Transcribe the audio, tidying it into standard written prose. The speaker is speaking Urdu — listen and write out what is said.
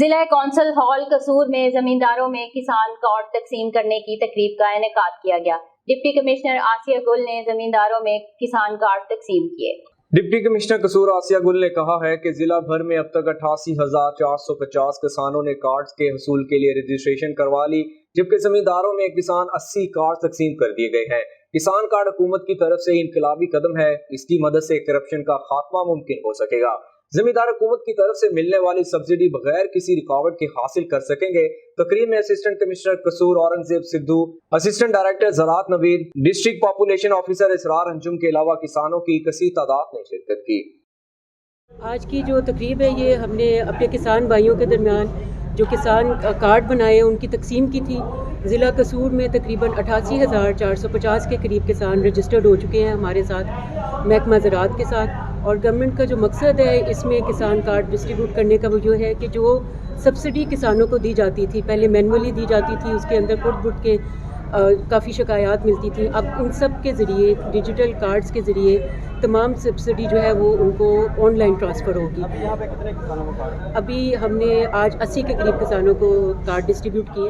ضلع کونسل ہال قصور میں زمینداروں میں کسان کارڈ تقسیم کرنے کی تقریب کا انعقاد کیا گیا۔ ڈپٹی کمشنر آسیہ گل نے زمینداروں میں کسان کارڈ تقسیم کیے۔ ڈپٹی کمشنر قصور آسیہ گل نے کہا ہے کہ ضلع بھر میں اب تک 88,450 کسانوں نے کارڈز کے حصول کے لیے رجسٹریشن کروا لی، جبکہ زمینداروں میں کسان 80 کارڈ تقسیم کر دیے گئے ہیں۔ کسان کارڈ حکومت کی طرف سے انقلابی قدم ہے، اس کی مدد سے کرپشن کا خاتمہ ممکن ہو سکے گا۔ زمیندار حکومت کی طرف سے ملنے والی سبسڈی بغیر کسی رکاوٹ کے حاصل کر سکیں گے۔ تقریب میں اسسٹنٹ کمشنر قصور اورنگزیب سدھو، اسسٹنٹ ڈائریکٹر زراعت نوید، ڈسٹرکٹ پاپولیشن آفیسر اسرار انجم کے علاوہ کسانوں کی کثیر تعداد نے شرکت کی۔ آج کی جو تقریب ہے یہ ہم نے اپنے کسان بھائیوں کے درمیان جو کسان کارڈ بنائے ان کی تقسیم کی تھی۔ ضلع قصور میں تقریباً 88,450 کے قریب کسان رجسٹرڈ ہو چکے ہیں ہمارے ساتھ محکمہ زراعت کے ساتھ، اور گورنمنٹ کا جو مقصد ہے اس میں کسان کارڈ ڈسٹریبیوٹ کرنے کا وہ یہ ہے کہ جو سبسڈی کسانوں کو دی جاتی تھی، پہلے مینولی دی جاتی تھی، اس کے اندر پٹ کے کافی شکایات ملتی تھیں، اب ان سب کے ذریعے ڈیجیٹل کارڈز کے ذریعے تمام سبسڈی جو ہے وہ ان کو آن لائن ٹرانسفر ہوگی۔ ابھی ہم نے آج 80 کے قریب کسانوں کو کارڈ ڈسٹریبیوٹ کیے۔